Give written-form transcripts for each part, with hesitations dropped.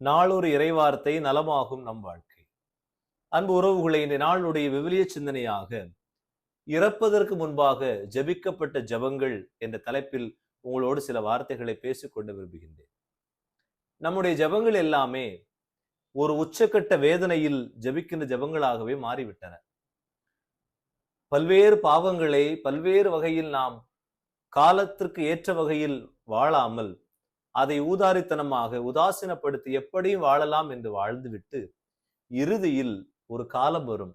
நாளொரு இறைவார்த்தை நலமாகும் நம் வாழ்க்கை. அன்பு உறவுகளை, இந்த நாளுடைய விவிலிய சிந்தனையாக இறப்பதற்கு முன்பாக ஜெபிக்கப்பட்ட ஜெபங்கள் என்ற தலைப்பில் உங்களோடு சில வார்த்தைகளை பேசிக்கொண்டு விரும்புகின்றேன். நம்முடைய ஜெபங்கள் எல்லாமே ஒரு உச்சக்கட்ட வேதனையில் ஜெபிக்கின்ற ஜெபங்களாகவே மாறிவிட்டன. பல்வேறு பாவங்களை பல்வேறு வகையில் நாம் காலத்திற்கு ஏற்ற வகையில் வாழாமல் அதை ஊதாரித்தனமாக உதாசீனப்படுத்தி எப்படியும் வாழலாம் என்று வாழ்ந்துவிட்டு இறுதியில் ஒரு காலம் வரும்,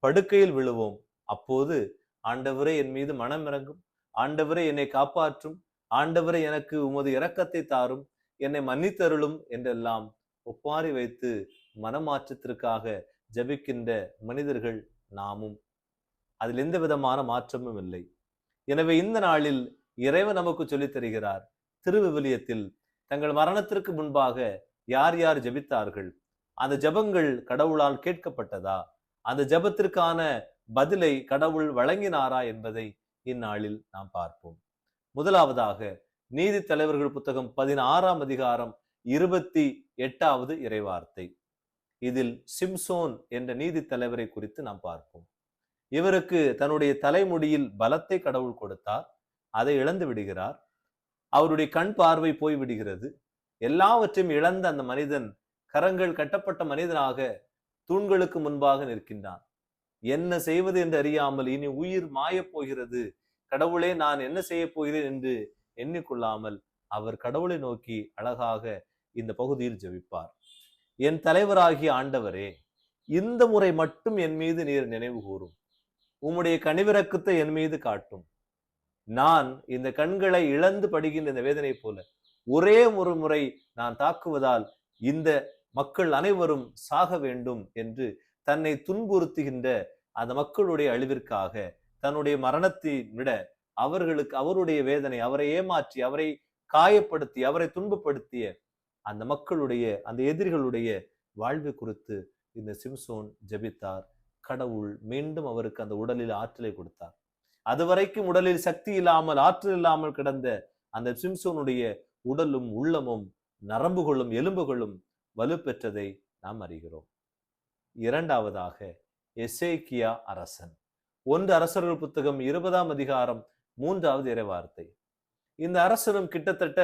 படுக்கையில் விழுவோம். அப்போது ஆண்டவரே என் மீது மனம் இறங்கும், ஆண்டவரே என்னை காப்பாற்றும், ஆண்டவரே எனக்கு உமது இரக்கத்தை தாரும், என்னை மன்னித்தருளும் என்றெல்லாம் ஒப்பாரி வைத்து மனமாற்றத்திற்காக ஜபிக்கின்ற மனிதர்கள் நாமும். அதில் எந்த விதமான மாற்றமும் இல்லை. எனவே இந்த நாளில் இறைவன் நமக்கு சொல்லித் தருகிறார், திருவிவிலியத்தில் தங்கள் மரணத்திற்கு முன்பாக யார் யார் ஜெபித்தார்கள், அந்த ஜெபங்கள் கடவுளால் கேட்கப்பட்டதா, அந்த ஜெபத்திற்கான பதிலை கடவுள் வழங்கினாரா என்பதை இந்நாளில் நாம் பார்ப்போம். முதலாவதாக நீதி தலைவர்கள் புத்தகம் 16ஆம் அதிகாரம் 28வது இறைவார்த்தை. இதில் சிம்சோன் என்ற நீதி தலைவரை குறித்து நாம் பார்ப்போம். இவருக்கு தன்னுடைய தலைமுடியில் பலத்தை கடவுள் கொடுத்தார், அதை இழந்து விடுகிறார். அவருடைய கண் பார்வை போய் விடுகிறது. எல்லாவற்றையும் இழந்த அந்த மனிதன் கரங்கள் கட்டப்பட்ட மனிதனாக தூண்களுக்கு முன்பாக நிற்கின்றான். என்ன செய்வது என்று அறியாமல், இனி உயிர் மாயப் போகிறது, கடவுளே நான் என்ன செய்ய போகிறேன் என்று எண்ணிக்கொள்ளாமல் அவர் கடவுளை நோக்கி அழகாக இந்த பகுதியில் ஜெபிப்பார். என் தலைவராகிய ஆண்டவரே, இந்த முறை மட்டும் என் மீது நீர் நினைவு கூறும், உம்முடைய கனிவிரக்கத்தை என் மீது காட்டும். நான் இந்த கண்களை இழந்து படுகின்ற இந்த வேதனை போல ஒரே ஒரு முறை நான் தாக்குவதால் இந்த மக்கள் அனைவரும் சாக வேண்டும் என்று தன்னை துன்புறுத்துகின்ற அந்த மக்களுடைய அழிவிற்காக தன்னுடைய மரணத்தை விட அவர்களுக்கு அவருடைய வேதனை, அவரை ஏமாற்றி, அவரை காயப்படுத்தி, அவரை துன்பப்படுத்திய அந்த மக்களுடைய, அந்த எதிரிகளுடைய வாழ்வு குறித்து இந்த சிம்சோன் ஜெபித்தார். கடவுள் மீண்டும் அவருக்கு அந்த உடலில் ஆற்றலை கொடுத்தார். அதுவரைக்கும் உடலில் சக்தி இல்லாமல், ஆற்றல் இல்லாமல் கிடந்த அந்த சிம்சோனுடைய உடலும் உள்ளமும் நரம்புகளும் எலும்புகளும் வலுப்பெற்றதை நாம் அறிகிறோம். இரண்டாவதாக எசேக்கியா அரசன். 1 அரசர்கள் புத்தகம் 20ஆம் அதிகாரம் 3வது இறைவார்த்தை. இந்த அரசனும் கிட்டத்தட்ட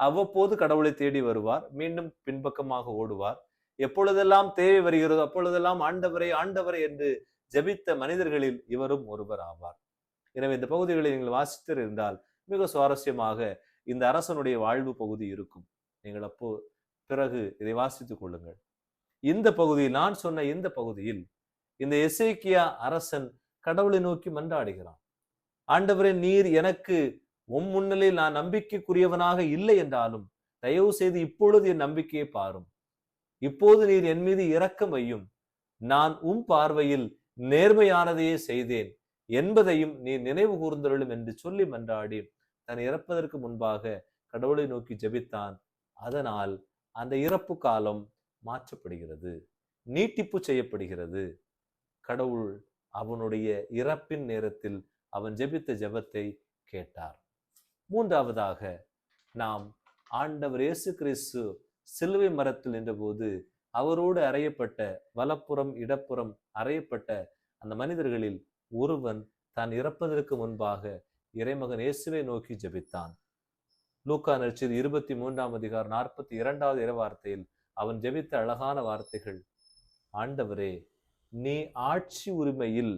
அவ்வப்போது கடவுளை தேடி வருவார், மீண்டும் பின்பக்கமாக ஓடுவார். எப்பொழுதெல்லாம் தேவை வருகிறதோ அப்பொழுதெல்லாம் ஆண்டவரை ஆண்டவரை என்று ஜெபித்த மனிதர்களில் இவரும் ஒருவர் ஆவார். எனவே இந்த பகுதிகளை நீங்கள் வாசித்து இருந்தால் மிக சுவாரஸ்யமாக இந்த அரசனுடைய வாழ்வு பகுதி இருக்கும். நீங்கள் அப்போ பிறகு இதை வாசித்துக் கொள்ளுங்கள். இந்த பகுதியில், நான் சொன்ன இந்த பகுதியில், இந்த எசேக்கியா அரசன் கடவுளை நோக்கி மன்றாடுகிறான். ஆண்டவரே, நீர் எனக்கு உம் முன்னிலையில் நான் நம்பிக்கைக்குரியவனாக இல்லை என்றாலும் தயவு செய்து இப்பொழுது என் நம்பிக்கையை பாரும், இப்போது நீர் என் மீது இரக்கம் வையும், நான் உம் பார்வையில் நேர்மையானதையே செய்தேன் என்பதையும் நீர் நினைவு கூர்ந்தருளும் என்று சொல்லி மன்றாடி தன் இறப்பதற்கு முன்பாக கடவுளை நோக்கி ஜெபித்தான். அதனால் அந்த இறப்பு காலம் மாற்றப்படுகிறது, நீட்டிப்பு செய்யப்படுகிறது. கடவுள் அவனுடைய இறப்பின் நேரத்தில் அவன் ஜெபித்த ஜெபத்தை கேட்டார். மூன்றாவதாக நாம் ஆண்டவர் இயேசு கிறிஸ்து சிலுவை மரத்தில் நின்றபோது அவரோடு அறையப்பட்ட, வலப்புறம் இடப்புறம் அறையப்பட்ட அந்த மனிதர்களில் ஒருவன் தான் இறப்பதற்கு முன்பாக இறைமகன் இயேசுவை நோக்கி ஜெபித்தான். லூக்கா நற்செய்தி 23ஆம் அதிகாரம் 42வது இறைவார்த்தையில் அவன் ஜெபித்த அழகான வார்த்தைகள், ஆண்டவரே, நீ ஆட்சி உரிமையில்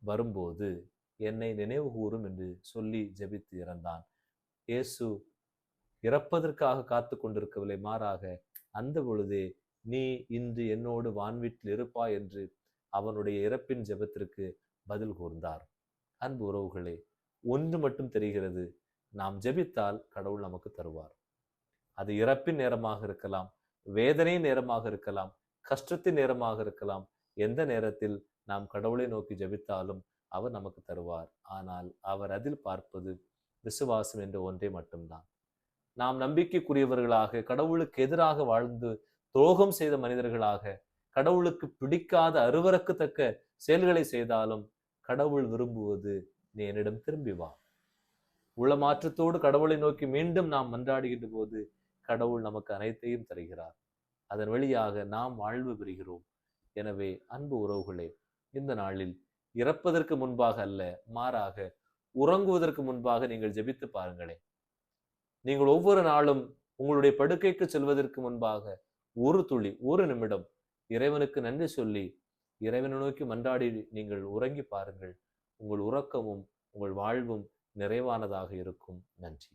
வரும்போது என்னை நினைவு கூறும் என்று சொல்லி ஜெபித்து இறந்தான். இயேசு இறப்பதற்காக காத்து கொண்டிருக்கவில்லை, மாறாக அந்த பொழுதே நீ இன்று என்னோடு வான்வீட்டில் இருப்பாய் என்று அவனுடைய இறப்பின் ஜெபத்திற்கு பதில் கூர்ந்தார். அன்பு உறவுகளே, ஒன்று மட்டும் தெரிகிறது, நாம் ஜெபித்தால் கடவுள் நமக்கு தருவார். அது இறப்பின் நேரமாக இருக்கலாம், வேதனை நேரமாக இருக்கலாம், கஷ்டத்தின் நேரமாக இருக்கலாம். எந்த நேரத்தில் நாம் கடவுளை நோக்கி ஜெபித்தாலும் அவர் நமக்கு தருவார். ஆனால் அவர் அதில் பார்ப்பது விசுவாசம் என்ற ஒன்றை மட்டும்தான். நாம் நம்பிக்கைக்குரியவர்களாக, கடவுளுக்கு எதிராக வாழ்ந்து துரோகம் செய்த மனிதர்களாக, கடவுளுக்கு பிடிக்காத அருவருக்கத்தக்க செயல்களை செய்தாலும் கடவுள் விரும்புவது, நீ என்னிடம் திரும்பி வா. உளமாற்றத்தோடு கடவுளை நோக்கி மீண்டும் நாம் மன்றாடுகின்ற போது கடவுள் நமக்கு அனைத்தையும் தருகிறார். அதன் வழியாக நாம் வாழ்வு பெறுகிறோம். எனவே அன்பு உறவுகளே, இந்த நாளில் இறப்பதற்கு முன்பாக அல்ல, மாறாக உறங்குவதற்கு முன்பாக நீங்கள் ஜெபித்து பாருங்களேன். நீங்கள் ஒவ்வொரு நாளும் உங்களுடைய படுக்கைக்கு செல்வதற்கு முன்பாக ஒரு துளி, ஒரு நிமிடம் இறைவனுக்கு நன்றி சொல்லி இறைவனை நோக்கி மன்றாடி நீங்கள் உறங்கி பாருங்கள். உங்கள் உறக்கமும் உங்கள் வாழ்வும் நிறைவானதாக இருக்கும். நன்றி.